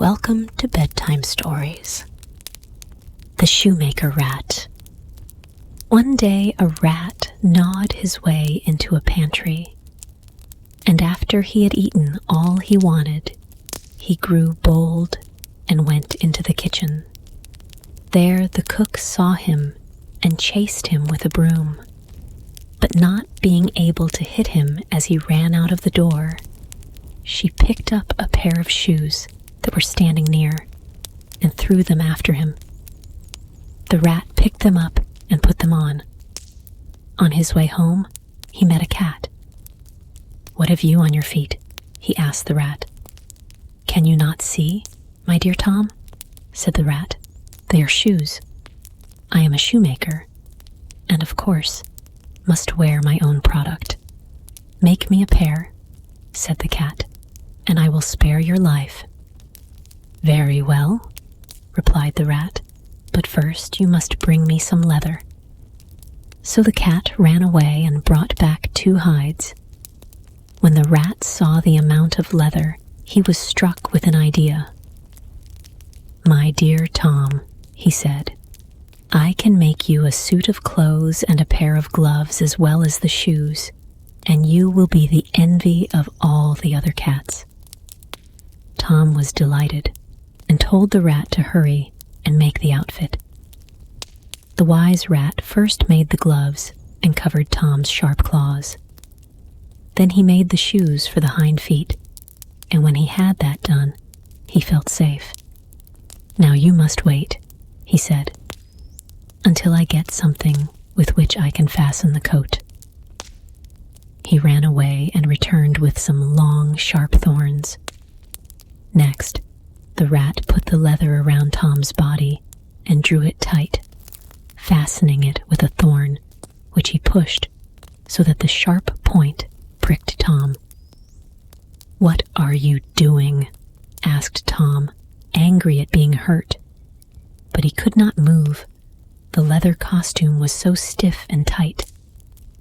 Welcome to Bedtime Stories. The Shoemaker Rat. One day a rat gnawed his way into a pantry, and after he had eaten all he wanted, he grew bold and went into the kitchen. There the cook saw him and chased him with a broom, but not being able to hit him as he ran out of the door, she picked up a pair of shoes that were standing near and threw them after him. The rat picked them up and put them on. On his way home, he met a cat. "What have you on your feet?" he asked the rat. "Can you not see, my dear Tom?" said the rat. "They are shoes. I am a shoemaker, and of course, must wear my own product. Make me a pair," said the cat, "and I will spare your life." "Very well," replied the rat, "but first you must bring me some leather." So the cat ran away and brought back 2 hides. When the rat saw the amount of leather, he was struck with an idea. "My dear Tom," he said, "I can make you a suit of clothes and a pair of gloves as well as the shoes, and you will be the envy of all the other cats." Tom was delighted and told the rat to hurry and make the outfit. The wise rat first made the gloves and covered Tom's sharp claws. Then he made the shoes for the hind feet, and when he had that done, he felt safe. "Now you must wait," he said, "until I get something with which I can fasten the coat." He ran away and returned with some long, sharp thorns. Next, the rat put the leather around Tom's body and drew it tight, fastening it with a thorn, which he pushed so that the sharp point pricked Tom. "What are you doing?" asked Tom, angry at being hurt. But he could not move. The leather costume was so stiff and tight,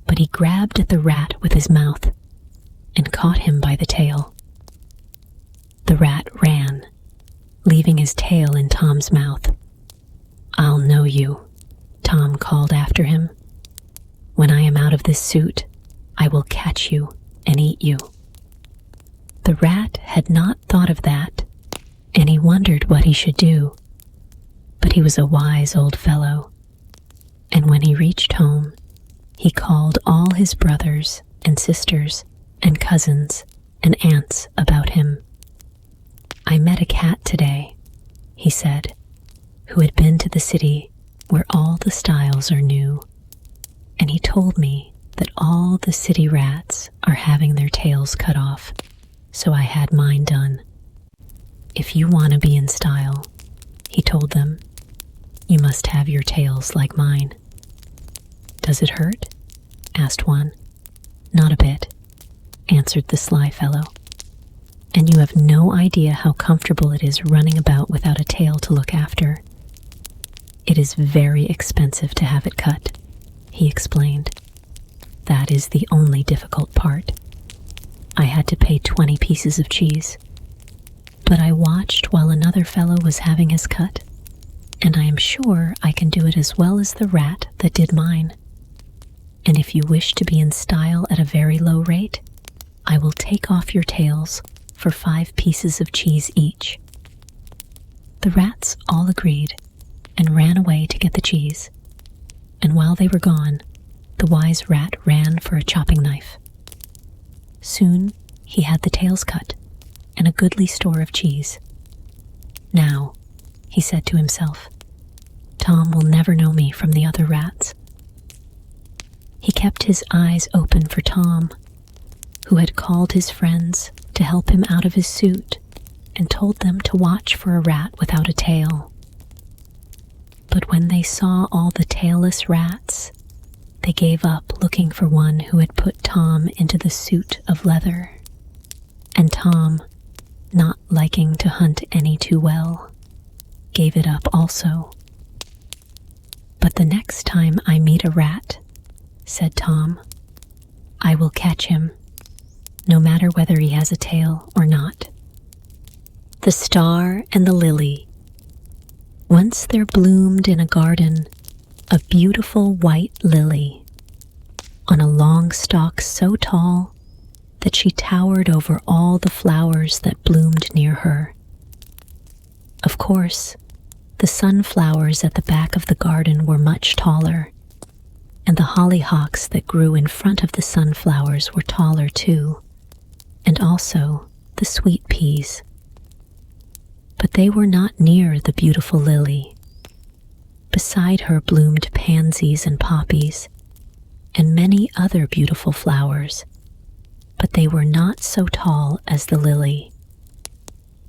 but he grabbed at the rat with his mouth and caught him by the tail. The rat ran, leaving his tail in Tom's mouth. "I'll know you," Tom called after him. "When I am out of this suit, I will catch you and eat you." The rat had not thought of that, and he wondered what he should do. But he was a wise old fellow, and when he reached home, he called all his brothers and sisters and cousins and aunts about him. "I met a cat today," he said, "who had been to the city where all the styles are new, and he told me that all the city rats are having their tails cut off, so I had mine done. If you want to be in style," he told them, "you must have your tails like mine." "Does it hurt?" asked one. "Not a bit," answered the sly fellow. "And you have no idea how comfortable it is running about without a tail to look after. It is very expensive to have it cut," he explained. "That is the only difficult part. I had to pay 20 pieces of cheese. But I watched while another fellow was having his cut, and I am sure I can do it as well as the rat that did mine. And if you wish to be in style at a very low rate, I will take off your tails for 5 pieces of cheese each." The rats all agreed and ran away to get the cheese, and while they were gone, the wise rat ran for a chopping knife. Soon he had the tails cut and a goodly store of cheese. "Now," he said to himself, "Tom will never know me from the other rats." He kept his eyes open for Tom, who had called his friends to help him out of his suit and told them to watch for a rat without a tail. But when they saw all the tailless rats, they gave up looking for one who had put Tom into the suit of leather. And Tom, not liking to hunt any too well, gave it up also. "But the next time I meet a rat," said Tom, "I will catch him, no matter whether he has a tail or not." The Star and the Lily. Once there bloomed in a garden a beautiful white lily on a long stalk so tall that she towered over all the flowers that bloomed near her. Of course, the sunflowers at the back of the garden were much taller, and the hollyhocks that grew in front of the sunflowers were taller too, and also the sweet peas. But they were not near the beautiful lily. Beside her bloomed pansies and poppies, and many other beautiful flowers, but they were not so tall as the lily.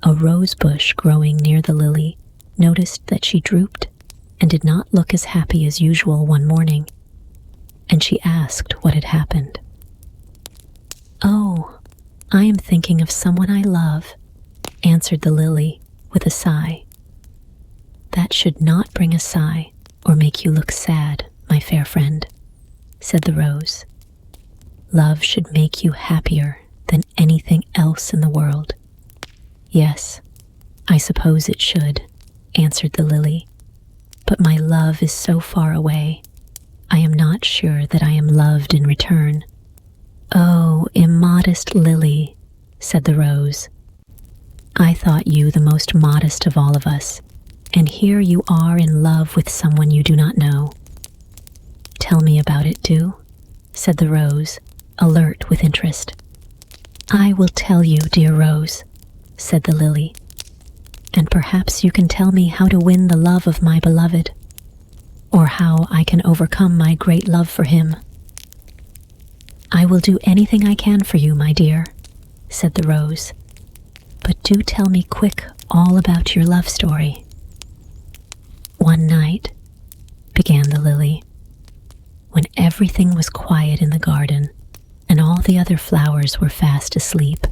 A rose bush growing near the lily noticed that she drooped and did not look as happy as usual one morning, and she asked what had happened. "Oh, I am thinking of someone I love," answered the lily with a sigh. "That should not bring a sigh or make you look sad, my fair friend," said the rose. "Love should make you happier than anything else in the world." "Yes, I suppose it should," answered the lily, "but my love is so far away, I am not sure that I am loved in return." "Oh, immodest lily," said the rose. "I thought you the most modest of all of us, and here you are in love with someone you do not know." "Tell me about it, do," said the rose, alert with interest. "I will tell you, dear rose," said the lily, "and perhaps you can tell me how to win the love of my beloved, or how I can overcome my great love for him." "I will do anything I can for you, my dear," said the rose, "but do tell me quick all about your love story." "One night," began the lily, "when everything was quiet in the garden and all the other flowers were fast asleep,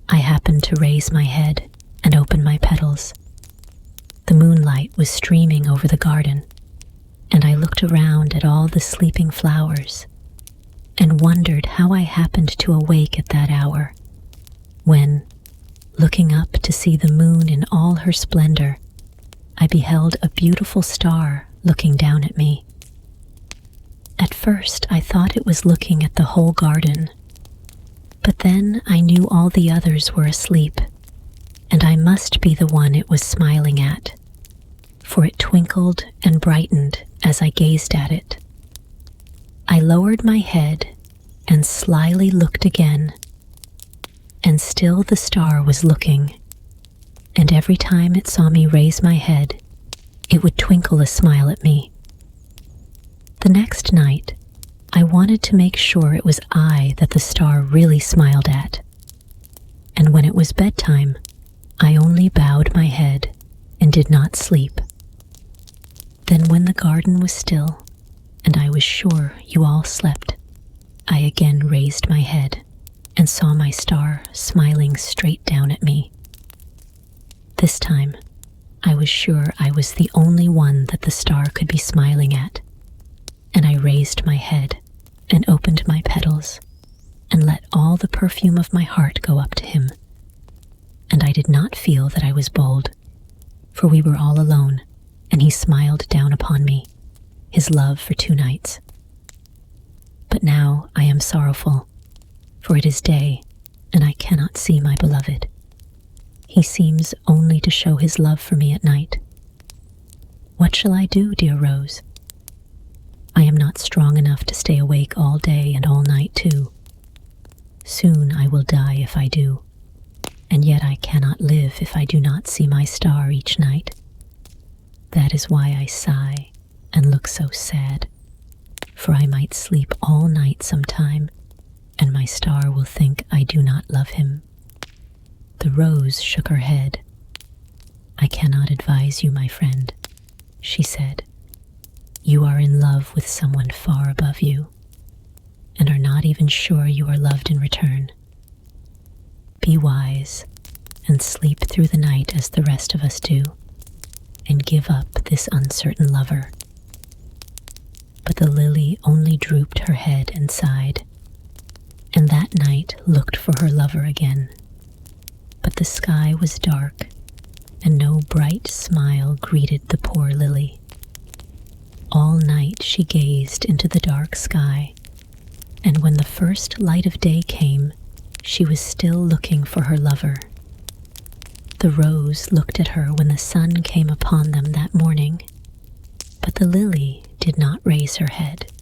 I happened to raise my head and open my petals. The moonlight was streaming over the garden, and I looked around at all the sleeping flowers and wondered how I happened to awake at that hour, when, looking up to see the moon in all her splendor, I beheld a beautiful star looking down at me. At first I thought it was looking at the whole garden, but then I knew all the others were asleep, and I must be the one it was smiling at, for it twinkled and brightened as I gazed at it. I lowered my head and slyly looked again, and still the star was looking, and every time it saw me raise my head, it would twinkle a smile at me. The next night, I wanted to make sure it was I that the star really smiled at, and when it was bedtime, I only bowed my head and did not sleep. Then when the garden was still, and I was sure you all slept, I again raised my head and saw my star smiling straight down at me. This time, I was sure I was the only one that the star could be smiling at, and I raised my head and opened my petals and let all the perfume of my heart go up to him. And I did not feel that I was bold, for we were all alone, and he smiled down upon me, his love for 2 nights. But now I am sorrowful, for it is day, and I cannot see my beloved. He seems only to show his love for me at night. What shall I do, dear Rose? I am not strong enough to stay awake all day and all night too. Soon I will die if I do, and yet I cannot live if I do not see my star each night. That is why I sigh and look so sad, for I might sleep all night sometime, and my star will think I do not love him." The rose shook her head. "I cannot advise you, my friend," she said. "You are in love with someone far above you, and are not even sure you are loved in return. Be wise and sleep through the night as the rest of us do, and give up this uncertain lover." But the lily only drooped her head and sighed, and that night looked for her lover again, but the sky was dark, and no bright smile greeted the poor lily. All night she gazed into the dark sky, and when the first light of day came, she was still looking for her lover. The rose looked at her when the sun came upon them that morning, but the lily did not raise her head.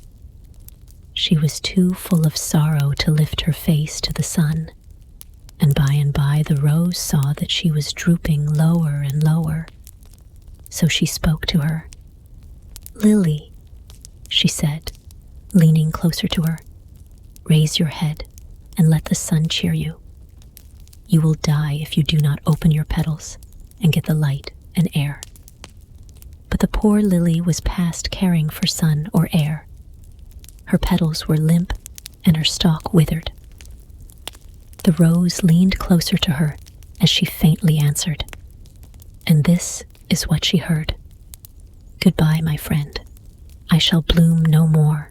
She was too full of sorrow to lift her face to the sun, and by the rose saw that she was drooping lower and lower. So she spoke to her. "Lily," she said, leaning closer to her, "raise your head and let the sun cheer you. You will die if you do not open your petals and get the light and air." But the poor lily was past caring for sun or air. Her petals were limp and her stalk withered. The rose leaned closer to her as she faintly answered, and this is what she heard. "Goodbye, my friend. I shall bloom no more.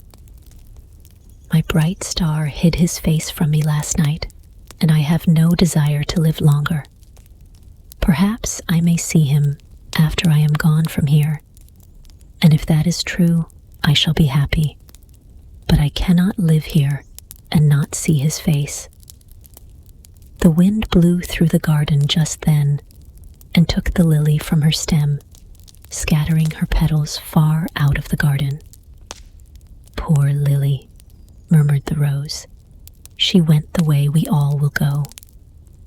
My bright star hid his face from me last night, and I have no desire to live longer. Perhaps I may see him after I am gone from here, and if that is true, I shall be happy. But I cannot live here and not see his face." The wind blew through the garden just then and took the lily from her stem, scattering her petals far out of the garden. "Poor lily," murmured the rose. "She went the way we all will go,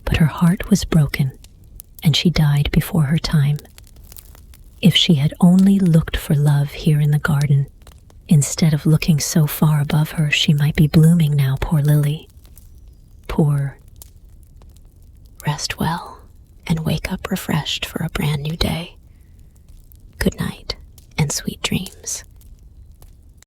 but her heart was broken and she died before her time. If she had only looked for love here in the garden, instead of looking so far above her, she might be blooming now, poor lily. Poor." Rest well and wake up refreshed for a brand new day. Good night.